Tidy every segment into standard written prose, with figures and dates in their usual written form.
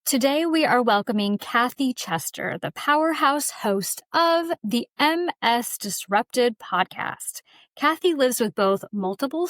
Today, we are welcoming Kathy Chester, the powerhouse host of the MS Disrupted podcast. Kathy lives with both multiple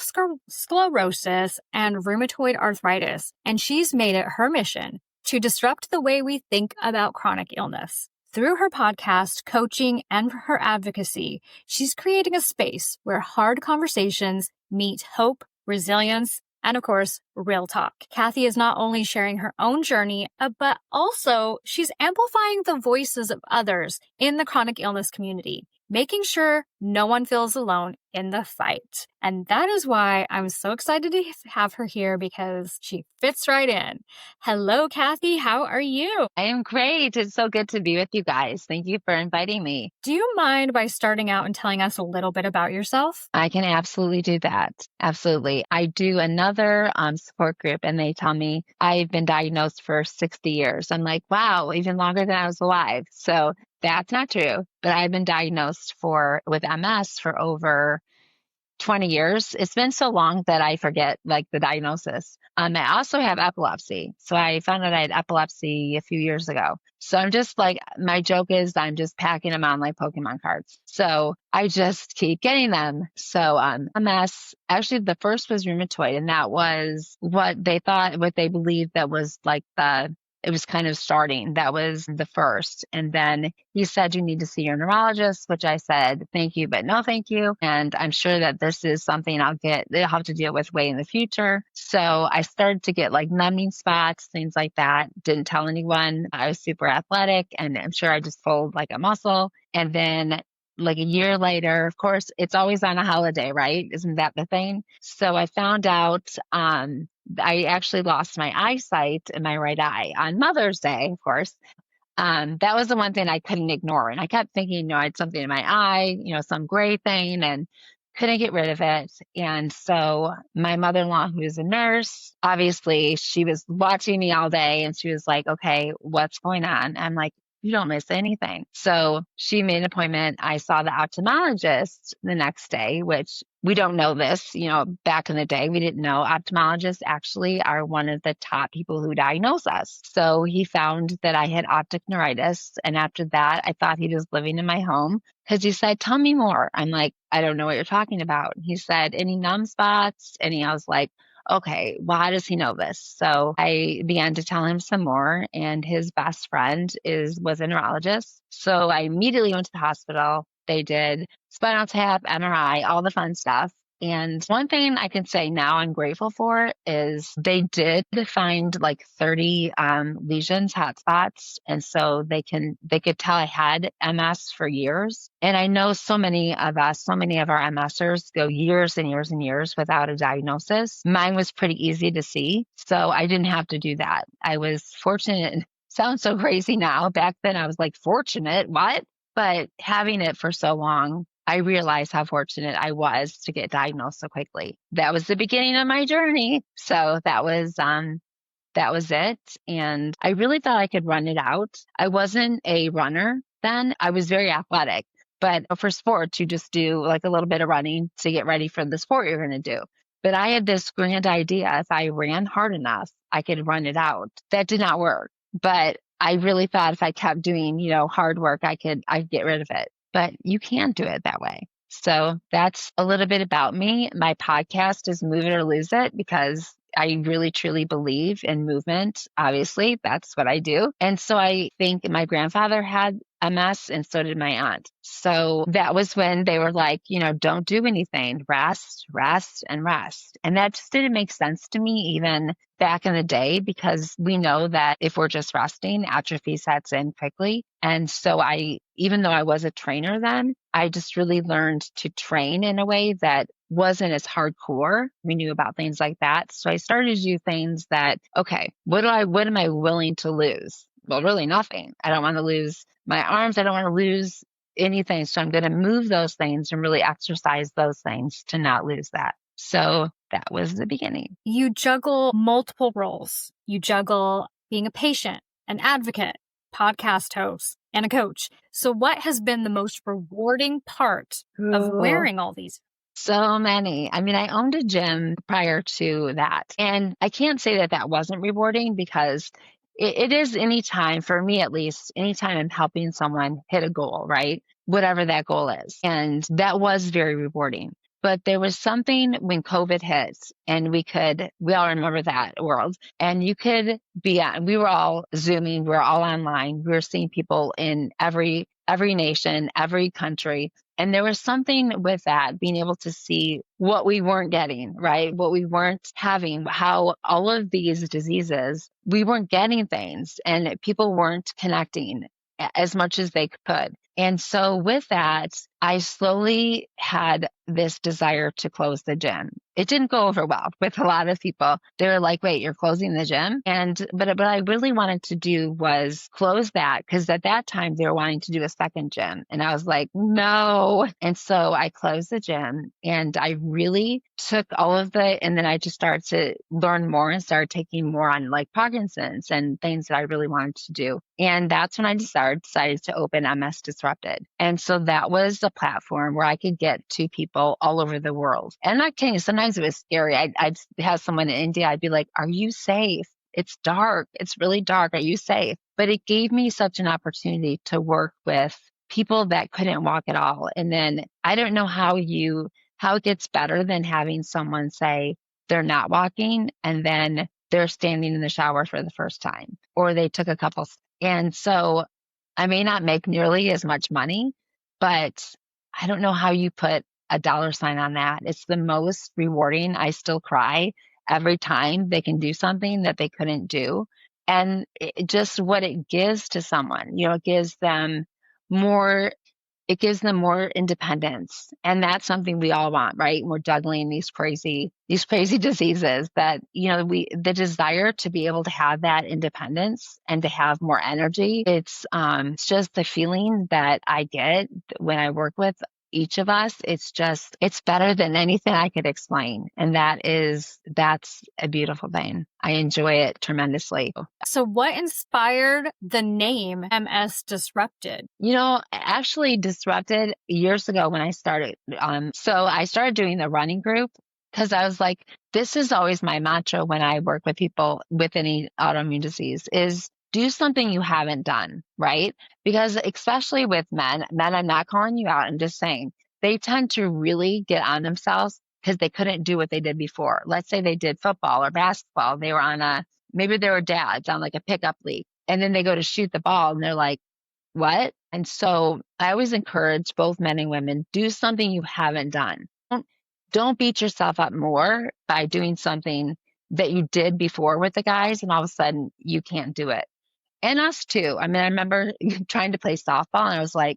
sclerosis and rheumatoid arthritis, and she's made it her mission to disrupt the way we think about chronic illness. Through her podcast, coaching, and her advocacy, she's creating a space where hard conversations meet hope, resilience, and of course, real talk. Kathy is not only sharing her own journey, but also she's amplifying the voices of others in the chronic illness community, making sure no one feels alone in the fight. And that is why I'm so excited to have her here, because she fits right in. Hello, Kathy. How are you? I am great. It's so good to be with you guys. Thank you for inviting me. Do you mind by starting out and telling us a little bit about yourself? I can absolutely do that. Absolutely. I do another support group, and they tell me I've been diagnosed for 60 years. I'm like, wow, even longer than I was alive. So that's not true. But I've been diagnosed with MS for over 20 years. It's been so long that I forget the diagnosis. I also have epilepsy. So I found out I had epilepsy a few years ago. So I'm just my joke is I'm just packing them on like Pokemon cards. So I just keep getting them. So MS, actually the first was rheumatoid, and that was what they believed that was it was kind of starting. That was the first. And then he said, you need to see your neurologist, which I said, thank you, but no, thank you. And I'm sure that this is something I'll have to deal with way in the future. So I started to get numbing spots, things like that. Didn't tell anyone. I was super athletic, and I'm sure I just pulled like a muscle. And then a year later, of course, it's always on a holiday, right? Isn't that the thing? So I found out, I actually lost my eyesight in my right eye on Mother's Day, of course. That was the one thing I couldn't ignore. And I kept thinking, I had something in my eye, some gray thing, and couldn't get rid of it. And so my mother-in-law, who is a nurse, obviously she was watching me all day, and she was like, okay, what's going on? I'm like, you don't miss anything. So she made an appointment. I saw the ophthalmologist the next day, which we don't know this, back in the day, we didn't know ophthalmologists actually are one of the top people who diagnose us. So he found that I had optic neuritis. And after that, I thought he was living in my home, because he said, tell me more. I'm like, I don't know what you're talking about. He said, any numb spots? And I was like, okay, well, how does he know this? So I began to tell him some more, and his best friend was a neurologist. So I immediately went to the hospital. They did spinal tap, MRI, all the fun stuff. And one thing I can say now I'm grateful for is they did find 30 lesions, hotspots. And so they could tell I had MS for years. And I know so many of our MSers go years and years and years without a diagnosis. Mine was pretty easy to see. So I didn't have to do that. I was fortunate. Sounds so crazy now. Back then I was fortunate. What? But having it for so long, I realized how fortunate I was to get diagnosed so quickly. That was the beginning of my journey. So that was it. And I really thought I could run it out. I wasn't a runner then. I was very athletic, but for sports, you just do a little bit of running to get ready for the sport you're going to do. But I had this grand idea. If I ran hard enough, I could run it out. That did not work. But I really thought if I kept doing, hard work, I'd get rid of it. But you can't do it that way. So that's a little bit about me. My podcast is Move It or Lose It, because I really truly believe in movement. Obviously, that's what I do. And so I think my grandfather had MS, and so did my aunt. So that was when they were like, don't do anything, rest, rest, and rest. And that just didn't make sense to me even back in the day, because we know that if we're just resting, atrophy sets in quickly. And so even though I was a trainer then, I just really learned to train in a way that wasn't as hardcore. We knew about things like that. So I started to do things that, okay, what am I willing to lose? Well, really nothing. I don't want to lose my arms. I don't want to lose anything. So I'm going to move those things and really exercise those things to not lose that. So that was the beginning. You juggle multiple roles. You juggle being a patient, an advocate, podcast host, and a coach. So what has been the most rewarding part of wearing all these? So many. I mean, I owned a gym prior to that. And I can't say that wasn't rewarding, because it is anytime, for me at least, anytime I'm helping someone hit a goal, right? Whatever that goal is. And that was very rewarding. But there was something when COVID hit and we all remember that world, and you could be on, we were all Zooming, we were all online. We were seeing people in every nation, every country. And there was something with that, being able to see what we weren't getting, right? What we weren't having, how all of these diseases, we weren't getting things and people weren't connecting as much as they could. And so with that, I slowly had this desire to close the gym. It didn't go over well with a lot of people. They were like, wait, you're closing the gym? But what I really wanted to do was close that, because at that time they were wanting to do a second gym. And I was like, no. And so I closed the gym, and I really took all of and then I just started to learn more and started taking more on like Parkinson's and things that I really wanted to do. And that's when I decided to open MS Disrupted. And so that was a platform where I could get to people all over the world. And I'm not kidding. Sometimes it was scary. I'd have someone in India. I'd be like, are you safe? It's dark. It's really dark. Are you safe? But it gave me such an opportunity to work with people that couldn't walk at all. And then I don't know how it gets better than having someone say they're not walking and then they're standing in the shower for the first time, or they took a couple. And so I may not make nearly as much money, but I don't know how you put a dollar sign on that. It's the most rewarding. I still cry every time they can do something that they couldn't do. And just what it gives to someone, it gives them more independence. And that's something we all want, right? We're juggling these crazy diseases that, the desire to be able to have that independence and to have more energy. It's just the feeling that I get when I work with each of us. It's better than anything I could explain. And that's a beautiful thing. I enjoy it tremendously. So what inspired the name MS Disrupted? Actually Disrupted years ago when I started. So I started doing the running group because I was like, this is always my mantra when I work with people with any autoimmune disease is do something you haven't done, right? Because especially with men, I'm not calling you out, I'm just saying they tend to really get on themselves because they couldn't do what they did before. Let's say they did football or basketball. They were maybe they were dads on like a pickup league, and then they go to shoot the ball and they're like, what? And so I always encourage both men and women, do something you haven't done. Don't beat yourself up more by doing something that you did before with the guys and all of a sudden you can't do it. And us too. I mean, I remember trying to play softball and I was like,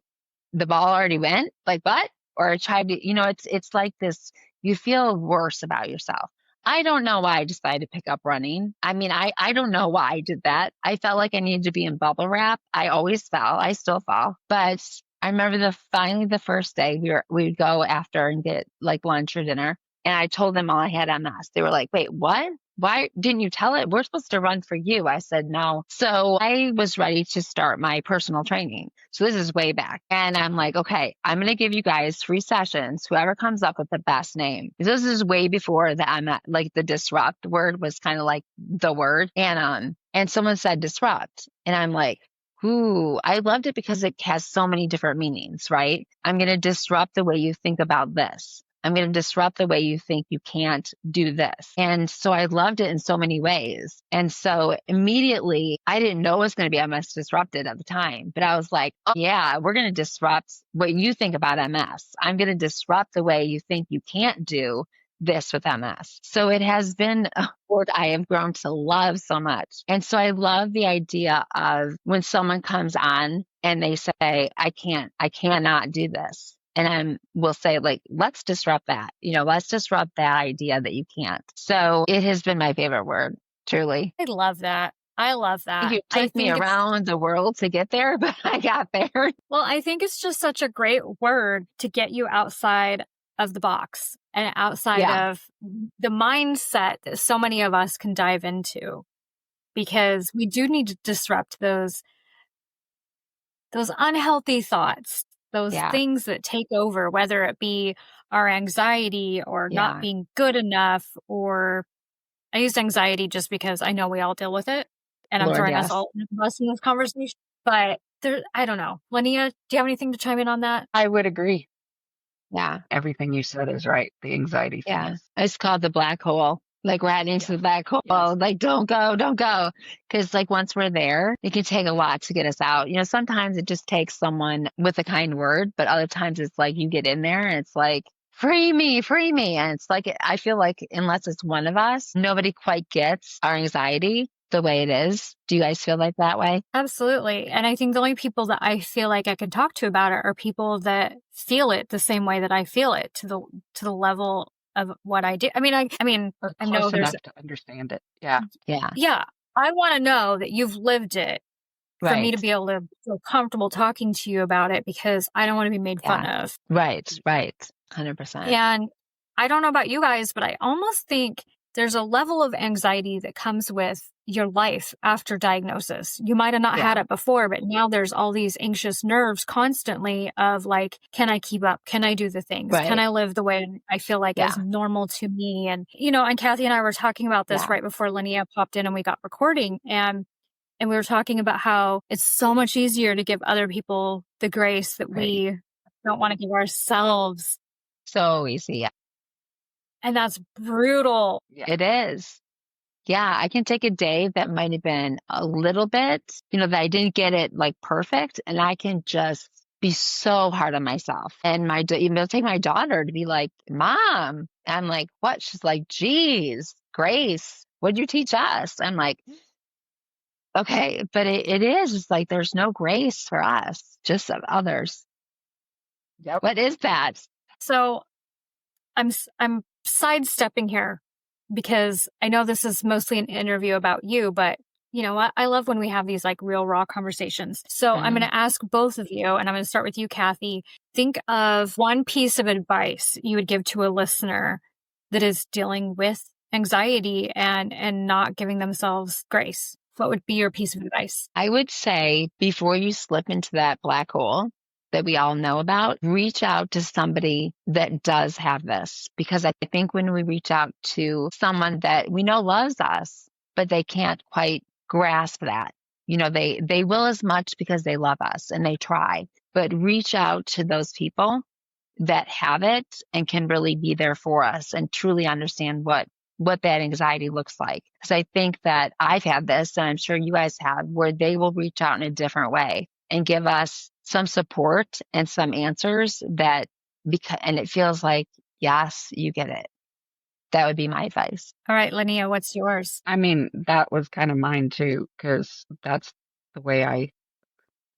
the ball already went? Like what? Or I tried to, it's like this, you feel worse about yourself. I don't know why I decided to pick up running. I mean, I don't know why I did that. I felt like I needed to be in bubble wrap. I always fell. I still fall. But I remember finally the first day we would go after and get like lunch or dinner. And I told them all I had MS. They were like, wait, what? Why didn't you tell it? We're supposed to run for you. I said, no. So I was ready to start my personal training. So this is way back. And I'm like, okay, I'm going to give you guys 3 sessions. Whoever comes up with the best name. This is way before that I'm at, like the disrupt word was kind of like the word. And someone said disrupt. And I'm like, ooh, I loved it because it has so many different meanings, right? I'm going to disrupt the way you think about this. I'm going to disrupt the way you think you can't do this. And so I loved it in so many ways. And so immediately, I didn't know it was going to be MS Disrupted at the time, but I was like, oh yeah, we're going to disrupt what you think about MS. I'm going to disrupt the way you think you can't do this with MS. So it has been a word I have grown to love so much. And so I love the idea of when someone comes on and they say, I cannot do this. And we'll say like, let's disrupt that, let's disrupt that idea that you can't. So it has been my favorite word, truly. I love that. It took me around the world to get there, but I got there. Well, I think it's just such a great word to get you outside of the box and outside of the mindset that so many of us can dive into, because we do need to disrupt those unhealthy thoughts, those things that take over, whether it be our anxiety or not being good enough, or I used anxiety just because I know we all deal with it. and I'm Lord, throwing us yes. all in the bus in this conversation, but I don't know. Linnea, do you have anything to chime in on that? I would agree. Yeah. Everything you said is right. The anxiety thing Yeah. is, It's called the black hole. Like right into yeah. the black hole. Yes. Like, don't go, don't go. Because, like, once we're there, it can take a lot to get us out. Sometimes it just takes someone with a kind word, but other times it's like you get in there and it's like, free me, free me. And it's like, I feel like unless it's one of us, nobody quite gets our anxiety the way it is. Do you guys feel like that way? Absolutely. And I think the only people that I feel like I can talk to about it are people that feel it the same way that I feel it, to the level of what I do. I mean, Or I know close there's, enough to understand it. Yeah. Yeah. yeah, I want to know that you've lived it for me Right. to be able to feel comfortable talking to you about it, because I don't want to be made fun Yeah. of. Right. Right. 100%. And I don't know about you guys, but I almost think there's a level of anxiety that comes with your life after diagnosis. You might have not had Yeah. it before, but now there's all these anxious nerves constantly of like, can I keep up? Can I do the things? Can Right. I live the way I feel like is Yeah. normal to me? And, and Kathy and I were talking about this Yeah. right before Linnea popped in and we got recording. And we were talking about how it's so much easier to give other people the grace that Right. we don't want to give ourselves. So easy. Yeah. And that's brutal. Yeah. It is. Yeah, I can take a day that might have been a little bit, that I didn't get it like perfect, and I can just be so hard on myself. And it'll take my daughter to be like, Mom. I'm like, what? She's like, geez, Grace, what'd you teach us? I'm like, okay, but it is. It's like there's no grace for us, just of others. Yep. What is that? So I'm sidestepping here because I know this is mostly an interview about you, but you know what? I love when we have these like real raw conversations. So I'm going to ask both of you, and I'm going to start with you, Kathy. Think of one piece of advice you would give to a listener that is dealing with anxiety and not giving themselves grace. What would be your piece of advice? I would say before you slip into that black hole that we all know about, reach out to somebody that does have this. Because I think when we reach out to someone that we know loves us, but they can't quite grasp that, they will as much because they love us and they try, but reach out to those people that have it and can really be there for us and truly understand what that anxiety looks like. Because I think that I've had this, and I'm sure you guys have, where they will reach out in a different way and give us some support and some answers and it feels like, yes, you get it. That would be my advice. All right, Linnea, what's yours? I mean, that was kind of mine too, because that's the way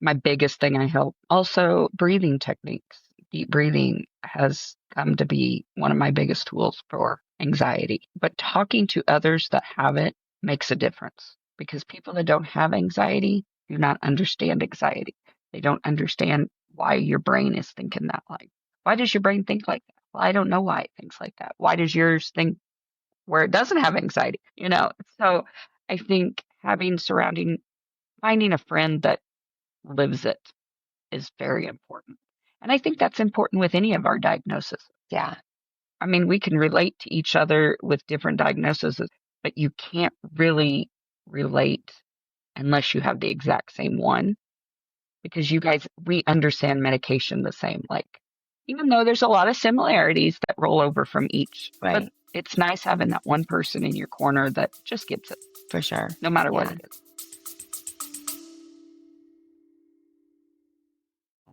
my biggest thing I help. Also, breathing techniques. Deep breathing has come to be one of my biggest tools for anxiety. But talking to others that have it makes a difference, because people that don't have anxiety do not understand anxiety. They don't understand why your brain is thinking that way. Why does your brain think like that? Well, I don't know why it thinks like that. Why does yours think where it doesn't have anxiety? So I think finding a friend that lives it is very important. And I think that's important with any of our diagnoses. Yeah. I mean, we can relate to each other with different diagnoses, but you can't really relate unless you have the exact same one, because we understand medication the same. Like, even though there's a lot of similarities that roll over from each, but Right. it's nice having that one person in your corner that just gets it, For sure. no matter what Yeah. it is.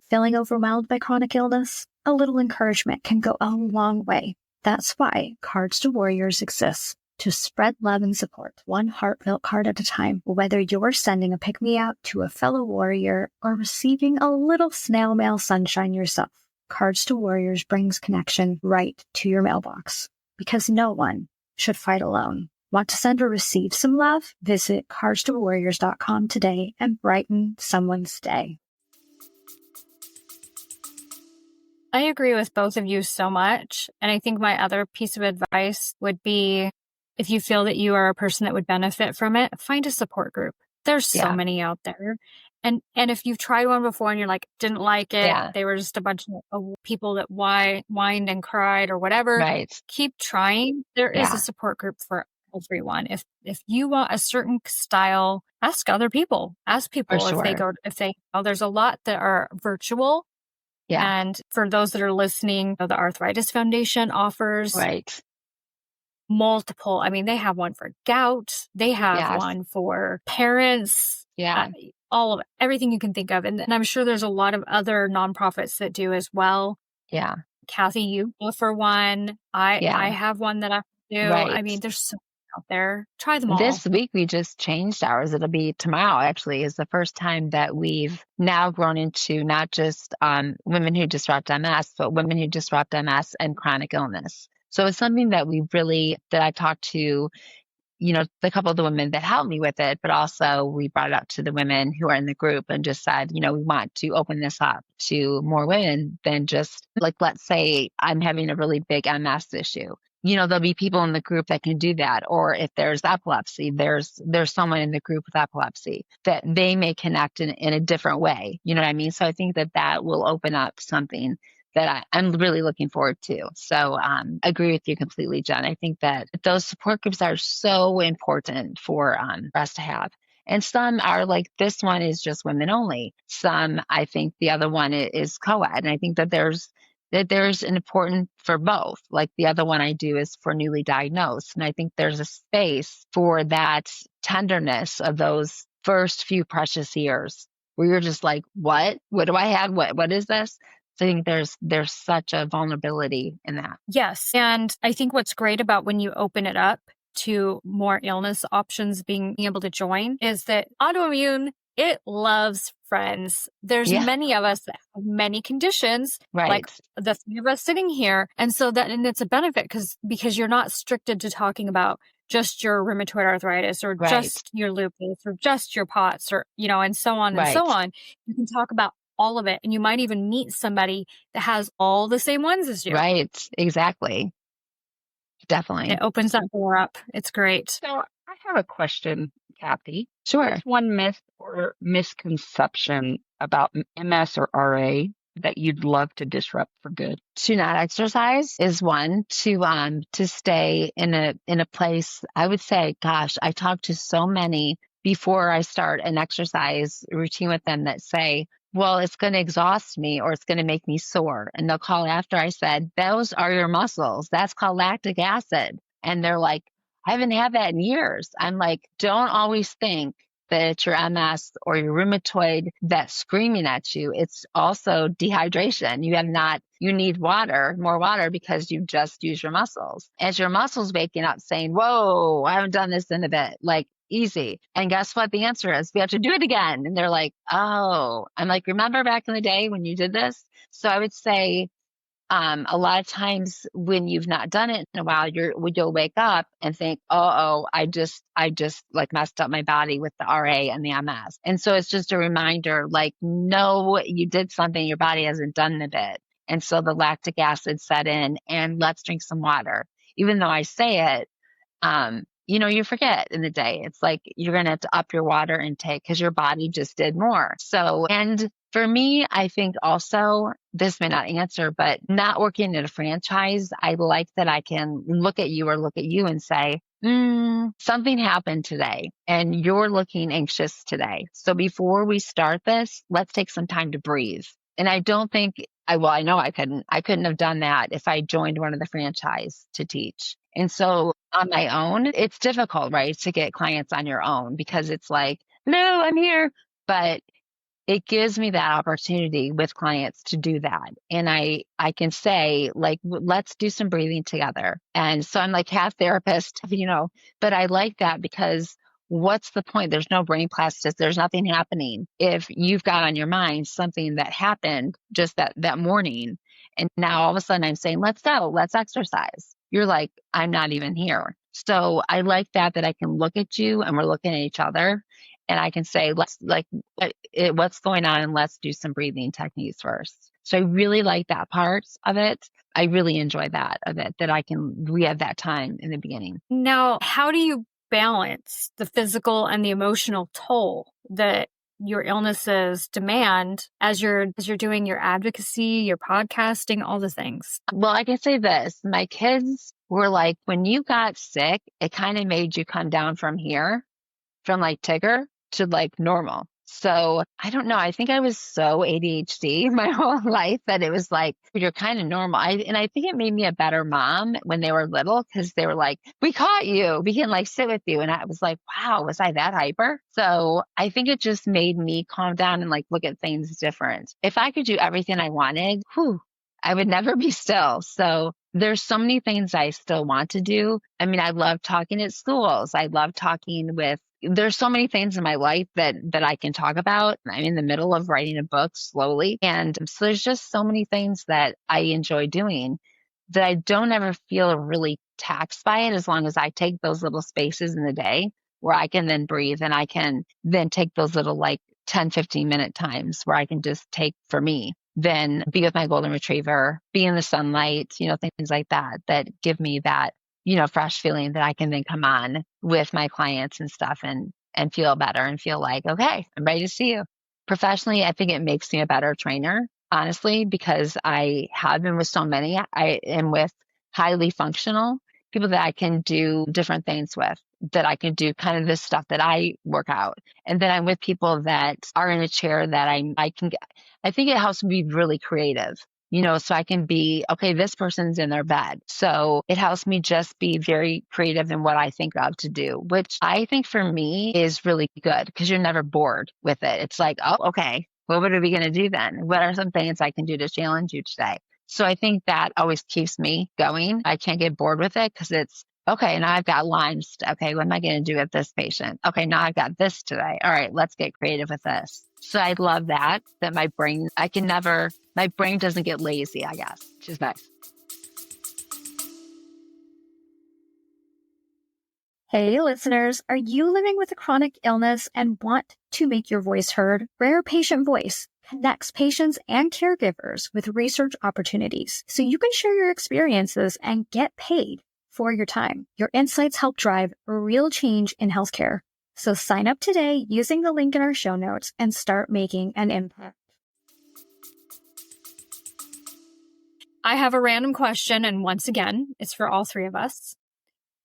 Feeling overwhelmed by chronic illness? A little encouragement can go a long way. That's why Cards to Warriors exists, to spread love and support, one heartfelt card at a time. Whether you're sending a pick-me-up to a fellow warrior or receiving a little snail mail sunshine yourself, Cards to Warriors brings connection right to your mailbox, because no one should fight alone. Want to send or receive some love? Visit cardstowarriors.com today and brighten someone's day. I agree with both of you so much. And I think my other piece of advice would be, if you feel that you are a person that would benefit from it, find a support group. There's so many out there. And if you've tried one before and you're like, didn't like it, they were just a bunch of people that whined and cried or whatever, Right. keep trying. There is a support group for everyone. If you want a certain style, ask other people. Ask For people sure. there's a lot that are virtual. Yeah. And for those that are listening, the Arthritis Foundation offers Right. multiple. I mean, they have one for gout. They have Yes. one for parents. Yeah. All of everything you can think of. And I'm sure there's a lot of other nonprofits that do as well. Yeah. Kathy, you offer one. I Yeah. have one that I do. Right. I mean, there's so many out there. Try them all. This week we just changed ours. It'll be tomorrow, actually, is the first time that we've now grown into not just women who disrupt MS, but women who disrupt MS and chronic illness. So it's something that I talked to, the couple of the women that helped me with it, but also we brought it up to the women who are in the group and just said, we want to open this up to more women than just like, let's say I'm having a really big MS issue. There'll be people in the group that can do that. Or if there's epilepsy, there's someone in the group with epilepsy that they may connect in a different way. You know what I mean? So I think that will open up something that I'm really looking forward to. So I agree with you completely, Jen. I think that those support groups are so important for us to have. And some are like, this one is just women only. Some, I think the other one is co-ed. And I think that there's an important for both. Like the other one I do is for newly diagnosed. And I think there's a space for that tenderness of those first few precious years where you're just like, what do I have? What is this? So I think there's such a vulnerability in that. Yes. And I think what's great about when you open it up to more illness options being able to join is that autoimmune, it loves friends. There's many of us that have many conditions, right, like the three of us sitting here. And so and it's a benefit because you're not restricted to talking about just your rheumatoid arthritis or just your lupus or just your POTS or, and so on and so on. You can talk about all of it. And you might even meet somebody that has all the same ones as you. Right. Exactly. Definitely. It opens that door up. It's great. So I have a question, Kathy. Sure. What's one myth or misconception about MS or RA that you'd love to disrupt for good? To not exercise is one. To stay in a place, I would say, gosh, I talk to so many before I start an exercise routine with them that say, well, it's going to exhaust me or it's going to make me sore. And they'll call after I said, those are your muscles. That's called lactic acid. And they're like, I haven't had that in years. I'm like, don't always think that it's your MS or your rheumatoid that's screaming at you. It's also dehydration. You need more water because you just use your muscles. As your muscles waking up saying, whoa, I haven't done this in a bit, like easy. And guess what the answer is? We have to do it again. And they're like, oh, I'm like, remember back in the day when you did this? So I would say, a lot of times when you've not done it in a while, you'll wake up and think, oh, I just like messed up my body with the RA and the MS. And so it's just a reminder, like, no, you did something your body hasn't done in a bit. And so the lactic acid set in and let's drink some water. Even though I say it, you forget in the day. It's like you're going to have to up your water intake because your body just did more. So, and for me, I think also this may not answer, but not working at a franchise, I like that I can look at you and say, something happened today and you're looking anxious today. So before we start this, let's take some time to breathe. And I don't think I know I couldn't have done that if I joined one of the franchise to teach. And so on my own, it's difficult, right, to get clients on your own because it's like, no, I'm here. But it gives me that opportunity with clients to do that. And I can say, like, let's do some breathing together. And so I'm like half therapist, but I like that because what's the point? There's no brain plasticity. There's nothing happening. If you've got on your mind something that happened just that morning, and now all of a sudden I'm saying, let's go, let's exercise. You're like, I'm not even here. So I like that I can look at you and we're looking at each other. And I can say, what's going on? And let's do some breathing techniques first. So I really like that part of it. I really enjoy that of it, we have that time in the beginning. Now, how do you balance the physical and the emotional toll that your illnesses demand as you're doing your advocacy, your podcasting, all the things? Well, I can say this. My kids were like, when you got sick, it kind of made you come down from here, from like Tigger to like normal. So I don't know. I think I was so ADHD my whole life that it was like, you're kind of normal. And I think it made me a better mom when they were little, because they were like, we caught you. We can like sit with you. And I was like, wow, was I that hyper? So I think it just made me calm down and like look at things different. If I could do everything I wanted, I would never be still. So there's so many things I still want to do. I mean, I love talking at schools. I love talking with, there's so many things in my life that I can talk about. I'm in the middle of writing a book slowly. And so there's just so many things that I enjoy doing that I don't ever feel really taxed by it, as long as I take those little spaces in the day where I can then breathe, and I can then take those little like 10, 15-minute times where I can just take for me, then be with my golden retriever, be in the sunlight, things like that, that give me that, fresh feeling that I can then come on with my clients and stuff and feel better and feel like, okay, I'm ready to see you. Professionally, I think it makes me a better trainer, honestly, because I have been with so many. I am with highly functional people that I can do different things with, that I can do kind of this stuff that I work out. And then I'm with people that are in a chair that I think it helps me be really creative, so I can be, okay, this person's in their bed. So it helps me just be very creative in what I think of to do, which I think for me is really good, because you're never bored with it. It's like, oh, okay, well, what are we going to do then? What are some things I can do to challenge you today? So I think that always keeps me going. I can't get bored with it, because it's, okay, now I've got Lyme's. Okay, what am I going to do with this patient? Okay, now I've got this today. All right, let's get creative with this. So I love that my brain, my brain doesn't get lazy, I guess, which is nice. Hey, listeners, are you living with a chronic illness and want to make your voice heard? Rare Patient Voice connects patients and caregivers with research opportunities so you can share your experiences and get paid for your time. Your insights help drive real change in healthcare. So sign up today using the link in our show notes and start making an impact. I have a random question, and once again, it's for all three of us.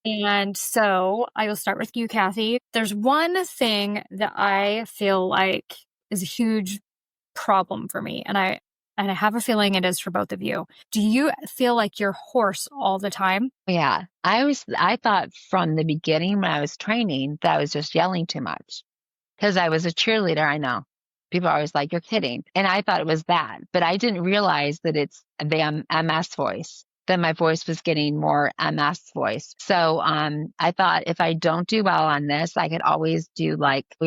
And so I will start with you, Kathy. There's one thing that I feel like is a huge problem for me, and I have a feeling it is for both of you. Do you feel like you're hoarse all the time? Yeah. I thought from the beginning when I was training that I was just yelling too much, because I was a cheerleader. I know people are always like, you're kidding. And I thought it was that, but I didn't realize that it's the MS voice, that my voice was getting more MS voice. So I thought if I don't do well on this, I could always do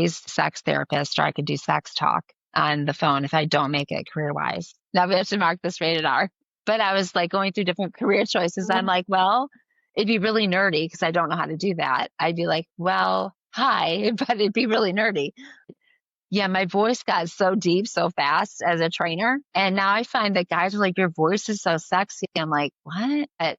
sex therapist, or I could do sex talk on the phone if I don't make it career wise. Now we have to mark this rated R. But I was like going through different career choices. I'm like, well, it'd be really nerdy because I don't know how to do that. I'd be like, well, hi, but it'd be really nerdy. Yeah, my voice got so deep so fast as a trainer. And now I find that guys are like, your voice is so sexy. I'm like, what? But,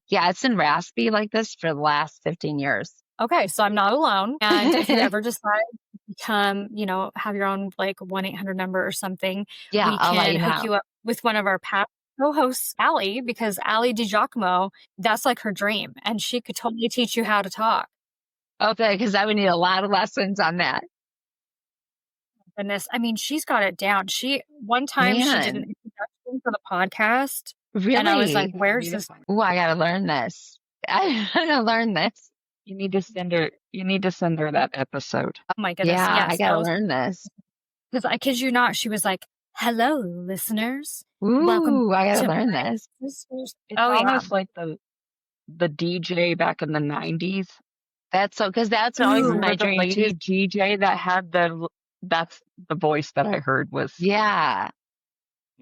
yeah, it's been raspy like this for the last 15 years. Okay, so I'm not alone. And if you ever decide to become, have your own like 1-800 number or something, Yeah, we I'll let can you hook know. you up with one of our past co-hosts, Allie, because Allie DiGiacomo, that's like her dream. And she could totally teach you how to talk. Okay, because I would need a lot of lessons on that. Goodness, I mean, she's got it down. One time she did an introduction for the podcast. Really? And I was like, where's this? Oh, I got to learn this. I got to learn this. You need to send her that episode. Oh my goodness. Yeah, yes, I got to learn this. Because I kid you not, she was like, hello, listeners. Ooh, welcome I got to to learn this. It's almost like the DJ back in the 90s. That's so, because that's always Remember my the dream lady too. DJ that had that's the voice that I heard was. Yeah.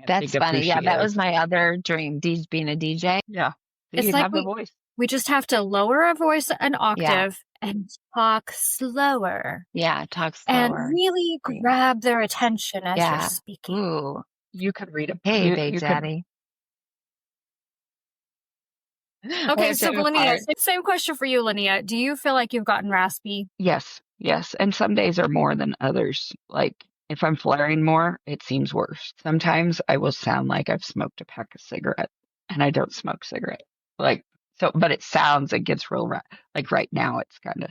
That's funny. Yeah, that was my other dream, being a DJ. Yeah. It's you like have the voice. We just have to lower our voice an octave and talk slower. Yeah, talk slower. And really grab their attention as you're speaking. Ooh. You could read it. Hey, Big Daddy. Okay, so Linnea, same question for you, Linnea. Do you feel like you've gotten raspy? Yes. And some days are more than others. Like If I'm flaring more, it seems worse. Sometimes I will sound like I've smoked a pack of cigarettes, and I don't smoke cigarettes. Like, so, but it gets real, like right now it's kind of,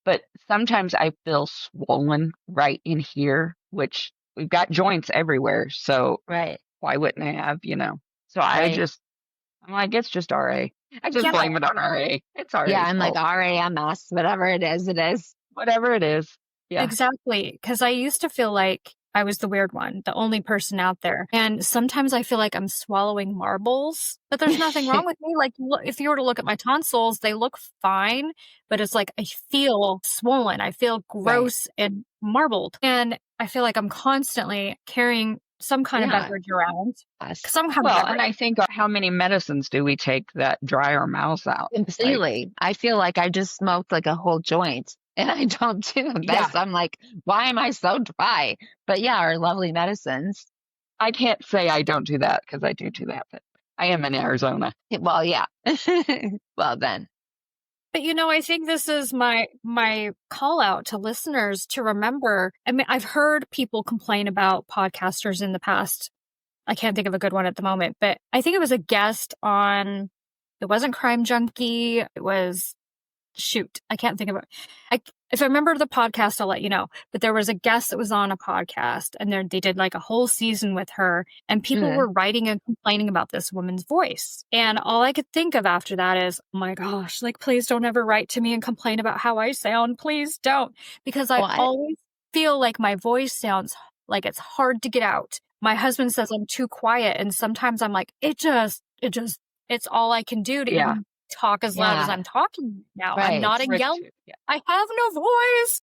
but sometimes I feel swollen right in here, which we've got joints everywhere. So Right. why wouldn't I have, So I'm like, it's just RA. I just Yeah. blame it on RA. It's RA's Yeah, I'm like fault. RAMS, whatever it is, it is. Whatever it is. Yeah. Exactly. Because I used to feel like I was the weird one, the only person out there. And sometimes I feel like I'm swallowing marbles, but there's nothing wrong with me. Like, if you were to look at my tonsils, they look fine, but it's like I feel swollen. I feel gross and marbled. And I feel like I'm constantly carrying some kind of beverage around. Some kind of beverage. And I think how many medicines do we take that dry our mouths out? Completely. I feel like I just smoked like a whole joint. And I don't do this. Yeah. I'm like, why am I so dry? But yeah, our lovely medicines. I can't say I don't do that because I do that, but I am in Arizona. Well, yeah. Well, then. But I think this is my call out to listeners to remember. I mean, I've heard people complain about podcasters in the past. I can't think of a good one at the moment, but I think it was a guest on, it wasn't Crime Junkie. It was, I can't think of it. If I remember the podcast, I'll let you know. But there was a guest that was on a podcast, and they did like a whole season with her, and people were writing and complaining about this woman's voice. And all I could think of after that is, oh my gosh, like, please don't ever write to me and complain about how I sound. Please don't. Because I always feel like my voice sounds like it's hard to get out. My husband says I'm too quiet, and sometimes I'm like, it's all I can do to even talk as loud as I'm talking now. Right. I'm not a yell. I have no voice.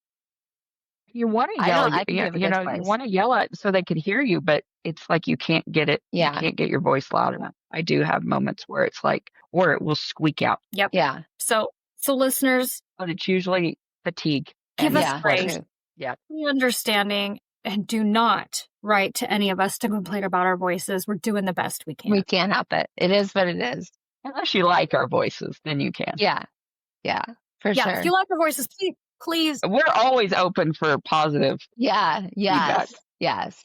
You want to yell, you want to yell at so they can hear you, but it's like you can't get it. Yeah. You can't get your voice loud enough. I do have moments where it's like, or it will squeak out. Yep. Yeah. So listeners, but it's usually fatigue. Give us grace. Yeah. Be understanding, and do not write to any of us to complain about our voices. We're doing the best we can. We can't help it. It is what it is. Unless you like our voices, then you can. Yeah. Yeah. For sure. If you like our voices, please. We're always open for positive. Yeah. Yes. Feedback. Yes.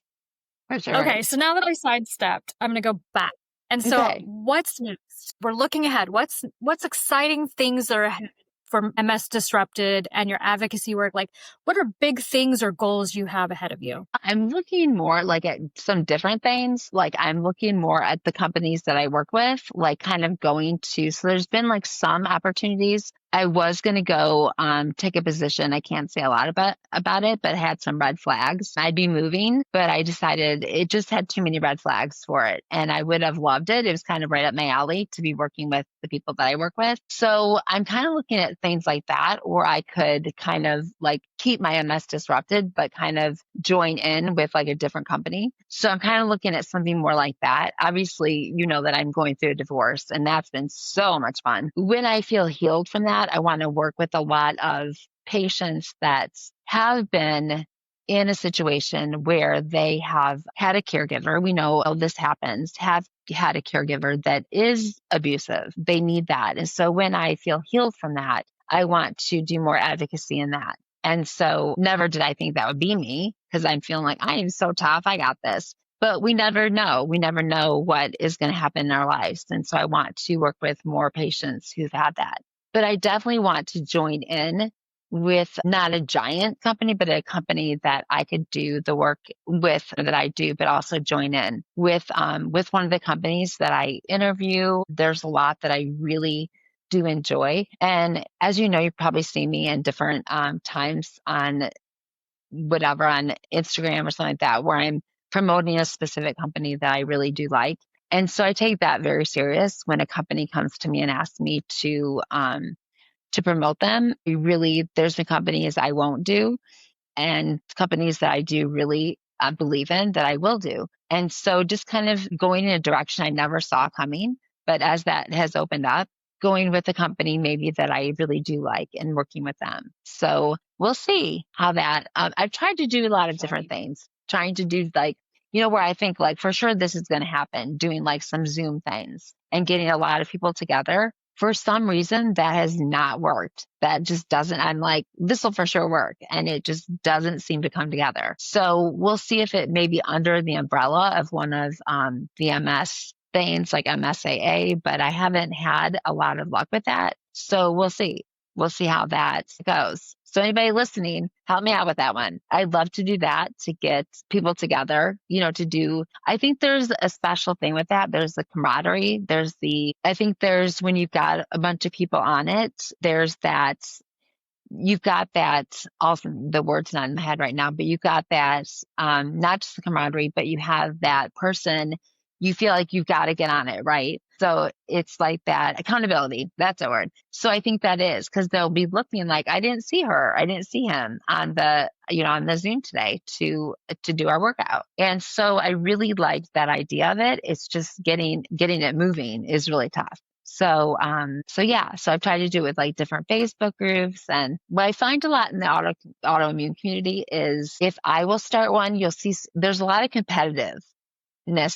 For sure. Okay. So now that I sidestepped, I'm going to go back. And so what's next? We're looking ahead. What's exciting things that are ahead for MS Disrupted and your advocacy work? Like, what are big things or goals you have ahead of you? I'm looking more like at some different things. Like, I'm looking more at the companies that I work with, like kind of going to, so there's been like some opportunities. I was going to go take a position. I can't say a lot about it, but it had some red flags. I'd be moving, but I decided it just had too many red flags for it. And I would have loved it. It was kind of right up my alley to be working with the people that I work with. So I'm kind of looking at things like that, or I could kind of like keep my MS Disrupted, but kind of join in with like a different company. So I'm kind of looking at something more like that. Obviously, you know that I'm going through a divorce, and that's been so much fun. When I feel healed from that, I want to work with a lot of patients that have been in a situation where they have had a caregiver. We know, oh, this happens, have had a caregiver that is abusive. They need that. And so when I feel healed from that, I want to do more advocacy in that. And so never did I think that would be me, because I'm feeling like I am so tough. I got this. But we never know. We never know what is going to happen in our lives. And so I want to work with more patients who've had that. But I definitely want to join in with not a giant company, but a company that I could do the work with that I do, but also join in with one of the companies that I interview. There's a lot that I really do enjoy. And as you know, you've probably seen me in different times on whatever, on Instagram or something like that, where I'm promoting a specific company that I really do like. And so I take that very serious when a company comes to me and asks me to promote them. There's the companies I won't do, and companies that I do really believe in that I will do. And so just kind of going in a direction I never saw coming, but as that has opened up, going with a company maybe that I really do like and working with them. So we'll see how that, I've tried to do a lot of different things, trying to do like, where I think like for sure this is going to happen, doing like some Zoom things and getting a lot of people together for some reason that has not worked. That just doesn't, I'm like, this will for sure work. And it just doesn't seem to come together. So we'll see if it may be under the umbrella of one of the MS things like MSAA, but I haven't had a lot of luck with that. So we'll see. We'll see how that goes. So anybody listening, help me out with that one. I'd love to do that, to get people together, to do, I think there's a special thing with that. There's the camaraderie. I think there's, when you've got a bunch of people on it, there's that, you've got that, also the word's not in my head right now, but you've got that, not just the camaraderie, but you have that person, you feel like you've got to get on it, right? So it's like that accountability. That's a word. So I think that is, because they'll be looking like, I didn't see her, I didn't see him on the, on the Zoom today to do our workout. And so I really liked that idea of it. It's just getting it moving is really tough. So I've tried to do it with like different Facebook groups. And what I find a lot in the autoimmune community is if I will start one, you'll see there's a lot of competitiveness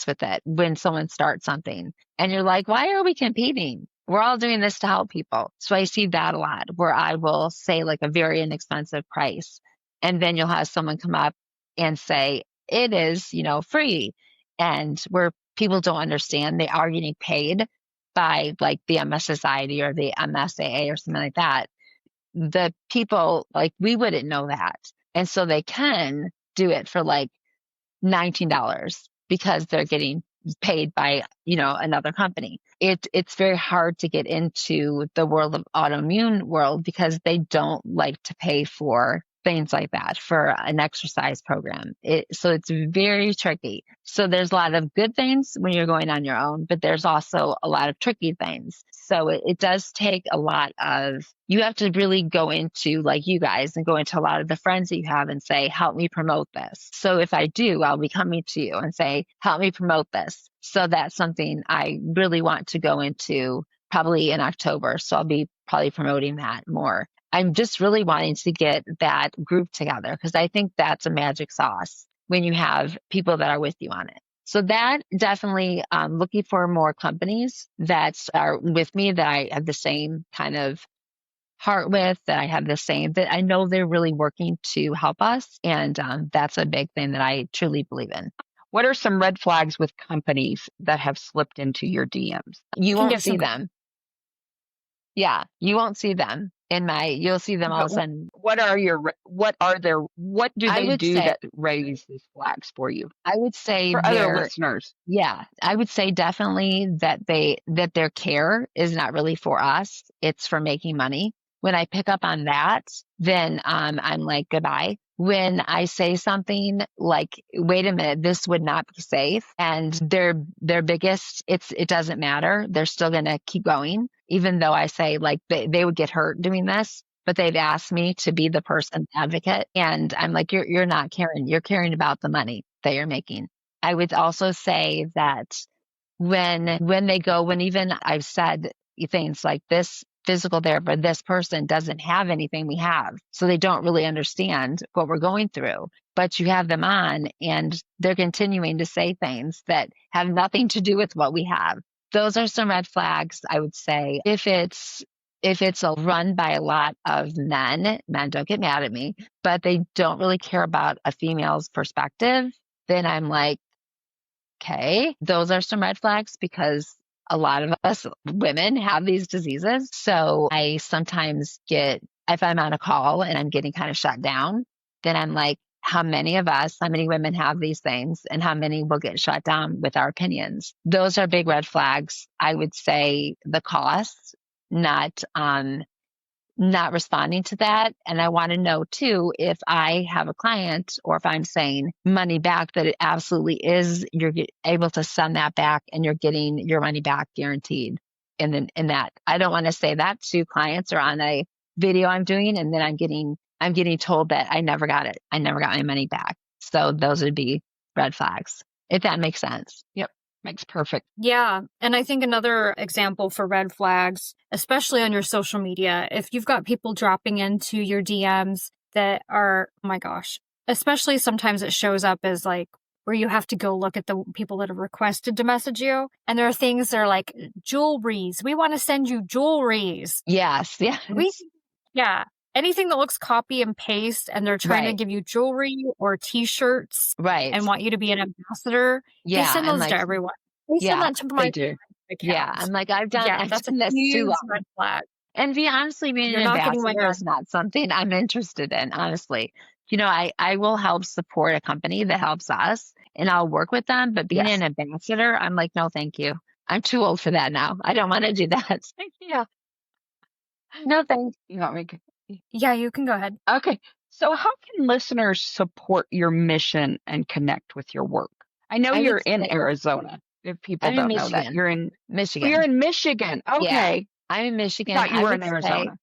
with it when someone starts something and you're like, why are we competing? We're all doing this to help people. So I see that a lot where I will say like a very inexpensive price. And then you'll have someone come up and say, it is, free. And where people don't understand, they are getting paid by like the MS Society or the MSAA or something like that. The people, like, we wouldn't know that. And so they can do it for like $19 because they're getting paid by, another company. It's very hard to get into the world of autoimmune world because they don't like to pay for things like that for an exercise program. So it's very tricky. So there's a lot of good things when you're going on your own, but there's also a lot of tricky things. So it does take a lot of, you have to really go into, like you guys, and go into a lot of the friends that you have and say, help me promote this. So if I do, I'll be coming to you and say, help me promote this. So that's something I really want to go into probably in October. So I'll be probably promoting that more. I'm just really wanting to get that group together because I think that's a magic sauce when you have people that are with you on it. So that definitely looking for more companies that are with me, that I have the same kind of heart with, that I have the same, that I know they're really working to help us. And that's a big thing that I truly believe in. What are some red flags with companies that have slipped into your DMs? You won't see them. Yeah, you won't see them. You'll see them all of a sudden. What do they do that raise these flags for you? I would say for other listeners. Yeah, I would say definitely that their care is not really for us. It's for making money. When I pick up on that, then I'm like, goodbye. When I say something like, wait a minute, this would not be safe, and their biggest, it doesn't matter. They're still going to keep going, even though I say like they would get hurt doing this, but they've asked me to be the person advocate. And I'm like, you're not caring. You're caring about the money that you're making. I would also say that when even I've said things like, this physical therapist, this person doesn't have anything we have. So they don't really understand what we're going through, but you have them on and they're continuing to say things that have nothing to do with what we have. Those are some red flags, I would say. If it's run by a lot of men don't get mad at me, but they don't really care about a female's perspective, then I'm like, okay, those are some red flags, because a lot of us women have these diseases. So I sometimes if I'm on a call and I'm getting kind of shut down, then I'm like, how many women have these things, and how many will get shut down with our opinions? Those are big red flags. I would say the cost, not responding to that. And I want to know too, if I have a client or if I'm saying money back, that it absolutely is, you're able to send that back and you're getting your money back guaranteed. And then in that, I don't want to say that to clients or on a video I'm doing, and then I'm getting told that I never got it. I never got my money back. So those would be red flags, if that makes sense. Yep. Makes perfect. Yeah. And I think another example for red flags, especially on your social media, if you've got people dropping into your DMs that are, oh my gosh, especially sometimes it shows up as like where you have to go look at the people that have requested to message you. And there are things that are like jewelries. We want to send you jewelries. Yes. Yes. Yeah. Anything that looks copy and paste and they're trying to Right. give you jewelry or t-shirts Right. and want you to be an ambassador, they Yeah. send I'm those to like, everyone. They send yeah, that to They my do. yeah. account. I'm like, I've Yeah, that's a done this too huge long. red flag. And honestly, being You're an not getting my ambassador is not something I'm interested in, honestly. I will help support a company that helps us and I'll work with them. But being Yes. an ambassador, I'm like, no, thank you. I'm too old for that now. I don't want to do that. Yeah. No, thank You want me to? Yeah, you can go ahead. Okay. So how can listeners support your mission and connect with your work? I know I would you're in say Arizona. If people I'm in don't know that, Michigan. you're in Michigan. you're in Michigan. Yeah. Okay. I'm in Michigan. Thought you I were would in say Arizona.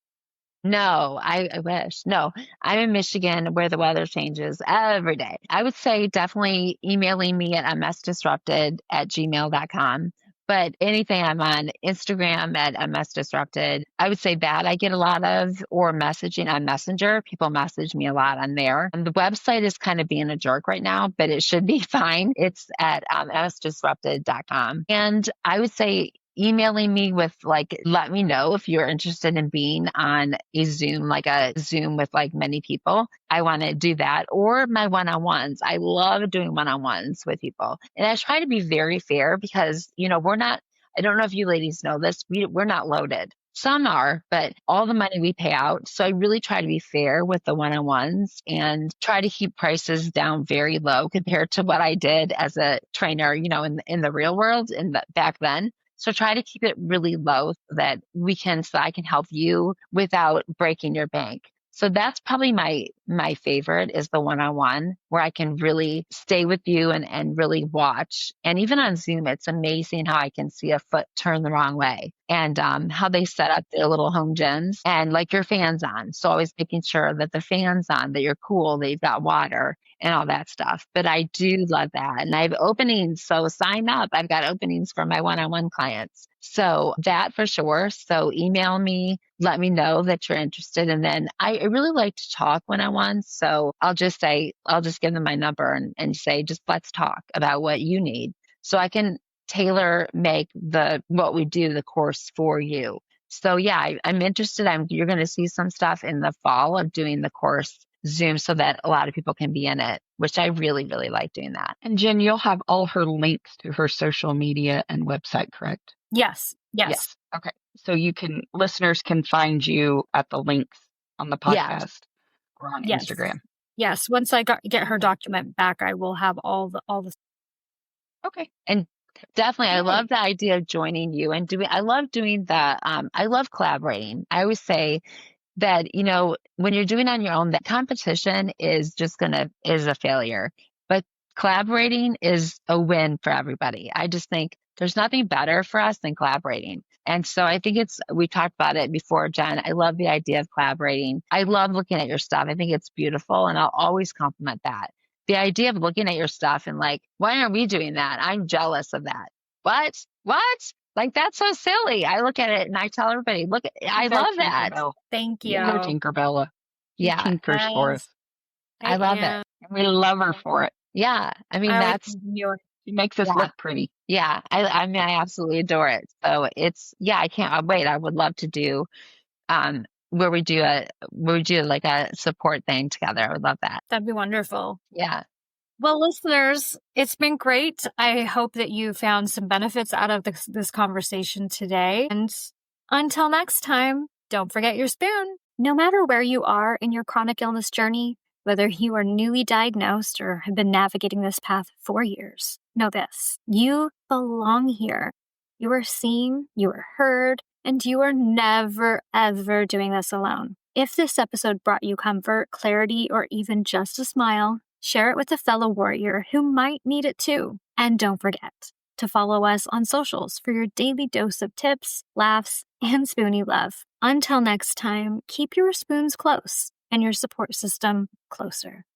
no, I wish. No, I'm in Michigan where the weather changes every day. I would say definitely emailing me at msdisrupted@gmail.com. But anything I'm on Instagram at msdisrupted, I would say that I get a lot of, or messaging on Messenger. People message me a lot on there. And the website is kind of being a jerk right now, but it should be fine. It's at msdisrupted.com. And I would say emailing me with like, let me know if you're interested in being on a Zoom, like a Zoom with like many people. I want to do that, or my one-on-ones. I love doing one-on-ones with people. And I try to be very fair because, we're not, I don't know if you ladies know this, we're not loaded. Some are, but all the money we pay out. So I really try to be fair with the one-on-ones and try to keep prices down very low compared to what I did as a trainer, in the real world back then. So try to keep it really low so that I can help you without breaking your bank. So that's probably my favorite is the one-on-one where I can really stay with you and really watch. And even on Zoom, it's amazing how I can see a foot turn the wrong way and how they set up their little home gyms and like your fans on. So always making sure that the fans on, that you're cool, that you've got water and all that stuff. But I do love that. And I have openings. So sign up. I've got openings for my one-on-one clients. So that for sure. So email me, let me know that you're interested. And then I really like to talk one-on-one. So I'll just give them my number and say, just let's talk about what you need. So I can tailor make what we do, the course for you. So yeah, I'm interested. You're going to see some stuff in the fall of doing the course Zoom so that a lot of people can be in it, which I really, really like doing that. And Jen, you'll have all her links to her social media and website, correct? Yes. Okay. So listeners can find you at the links on the podcast or on Instagram. Yes. Once I get her document back, I will have all the. Okay. And definitely, I love the idea of joining you and I love doing I love collaborating. I always say that, when you're doing on your own, that competition is a failure, but collaborating is a win for everybody. I just think there's nothing better for us than collaborating. And so I think we talked about it before, Jen. I love the idea of collaborating. I love looking at your stuff. I think it's beautiful and I'll always compliment that. The idea of looking at your stuff and like, why aren't we doing that? I'm jealous of that. What? Like, that's so silly. I look at it and I tell everybody, look, I love that. Thank you. You're Tinkerbella. She tinkers for us. I love it. And we love her for it. Yeah. I mean, she makes us look pretty. Yeah. I mean, I absolutely adore it. So I can't wait. I would love to do, where we do like a support thing together. I would love that. That'd be wonderful. Yeah. Well, listeners, it's been great. I hope that you found some benefits out of this conversation today. And until next time, don't forget your spoon. No matter where you are in your chronic illness journey, whether you are newly diagnosed or have been navigating this path for years, know this: you belong here. You are seen, you are heard, and you are never, ever doing this alone. If this episode brought you comfort, clarity, or even just a smile, share it with a fellow warrior who might need it too. And don't forget to follow us on socials for your daily dose of tips, laughs, and spoonie love. Until next time, keep your spoons close and your support system closer.